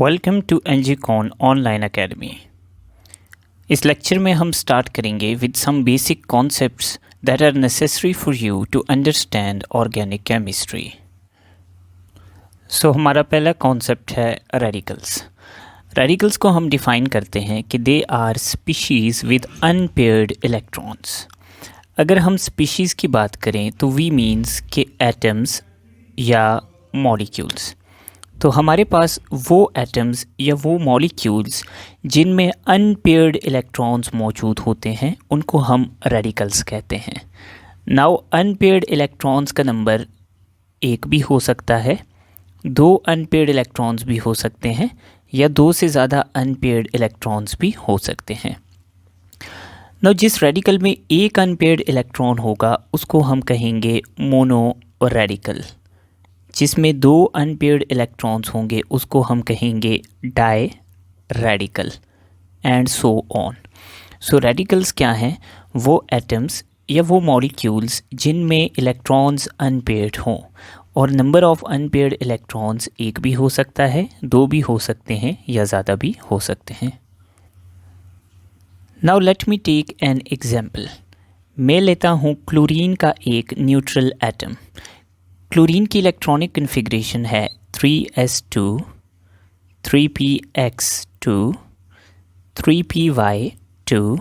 Welcome to एलजीकॉन online academy. इस lecture में हम स्टार्ट करेंगे with some basic concepts that are necessary for you to understand organic chemistry. So हमारा पहला कॉन्सेप्ट है रेडिकल्स। रेडिकल्स को हम डिफ़ाइन करते हैं कि they are species with unpaired electrons. अगर हम स्पीशीज़ की बात करें तो वी मीन्स के एटम्स या मॉलिक्यूल्स। तो हमारे पास वो एटम्स या वो मॉलिक्यूल्स जिनमें अनपेयर्ड इलेक्ट्रॉन्स मौजूद होते हैं उनको हम रेडिकल्स कहते हैं। नाउ अनपेयर्ड इलेक्ट्रॉन्स का नंबर एक भी हो सकता है, दो अनपेयर्ड इलेक्ट्रॉन्स भी हो सकते हैं, या दो से ज़्यादा अनपेयर्ड इलेक्ट्रॉन्स भी हो सकते हैं। नाउ जिस रेडिकल में एक अनपेयर्ड इलेक्ट्रॉन होगा उसको हम कहेंगे मोनो रेडिकल। जिसमें दो अनपेयर्ड इलेक्ट्रॉन्स होंगे उसको हम कहेंगे di radical and so on. So radicals क्या हैं? वो एटम्स या वो मॉलिक्यूल्स जिनमें इलेक्ट्रॉन्स अनपेयर्ड हों, और नंबर ऑफ अनपेयर्ड इलेक्ट्रॉन्स एक भी हो सकता है, दो भी हो सकते हैं, या ज़्यादा भी हो सकते हैं। Now let me take an example. मैं लेता हूँ क्लोरीन का एक न्यूट्रल एटम। क्लोरीन की इलेक्ट्रॉनिक कन्फिग्रेशन है 3s2, 3px2, 3py2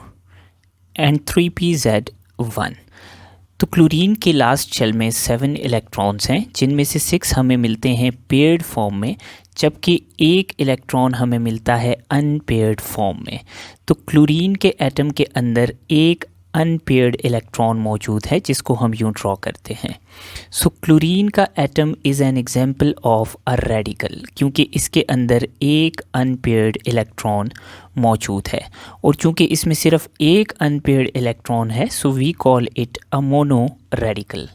and 3pz1। तो क्लोरीन के लास्ट शेल में 7 इलेक्ट्रॉन्स हैं, जिनमें से 6 हमें मिलते हैं पेयर्ड फॉर्म में, जबकि एक इलेक्ट्रॉन हमें मिलता है अनपेयर्ड फॉर्म में। तो क्लोरीन के एटम के अंदर एक अनपेयर्ड इलेक्ट्रॉन मौजूद है जिसको हम यूँ ड्रॉ करते हैं। सो क्लोरीन का atom is an example of a radical, क्योंकि इसके अंदर एक अनपेयर्ड इलेक्ट्रॉन मौजूद है, और चूँकि इसमें सिर्फ एक अनपेयर्ड इलेक्ट्रॉन है so we call it a mono radical.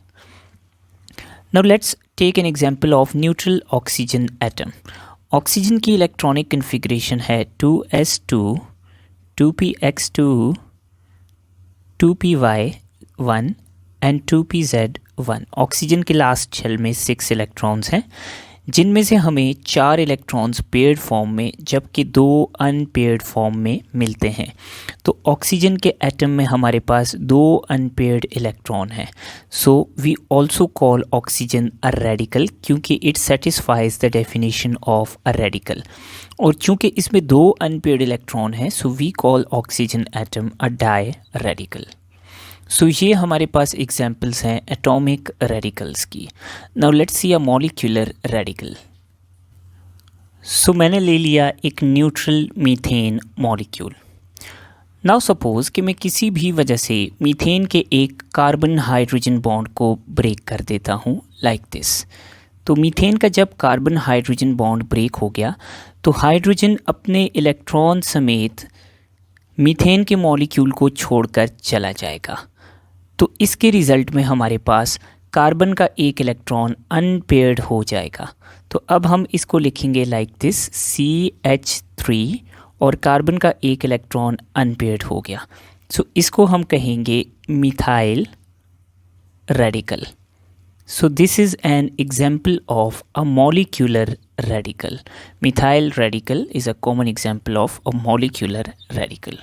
Now let's take an example of neutral oxygen atom. Oxygen की इलेक्ट्रॉनिक कन्फिग्रेशन है 2s2, 2px2, 2py1 and 2pz1। Oxygen के लास्ट शेल में 6 इलेक्ट्रॉन्स हैं, जिनमें से हमें 4 इलेक्ट्रॉन्स पेयर्ड फॉर्म में जबकि 2 अनपेयर्ड फॉर्म में मिलते हैं। तो ऑक्सीजन के एटम में हमारे पास 2 अनपेयर्ड इलेक्ट्रॉन हैं। So we also call oxygen a radical, क्योंकि it satisfies the definition of a radical. और चूँकि इसमें 2 अनपेयर्ड इलेक्ट्रॉन हैं so we call oxygen atom a diradical. So ये हमारे पास एग्जाम्पल्स हैं एटॉमिक रेडिकल्स की। Now let's see a molecular radical. So मैंने ले लिया एक neutral methane molecule. Now suppose कि मैं किसी भी वजह से मीथेन के एक कार्बन हाइड्रोजन बॉन्ड को ब्रेक कर देता हूँ लाइक दिस। तो मीथेन का जब कार्बन हाइड्रोजन बॉन्ड ब्रेक हो गया तो हाइड्रोजन अपने इलेक्ट्रॉन समेत मीथेन के मॉलिक्यूल को छोड़कर चला जाएगा। तो इसके रिज़ल्ट में हमारे पास कार्बन का एक इलेक्ट्रॉन अनपेयर्ड हो जाएगा। तो अब हम इसको लिखेंगे लाइक दिस CH3, और कार्बन का एक इलेक्ट्रॉन अनपेयर्ड हो गया। सो इसको हम कहेंगे methyl radical. So this is an example of a molecular radical. Methyl radical is a common example of a molecular radical.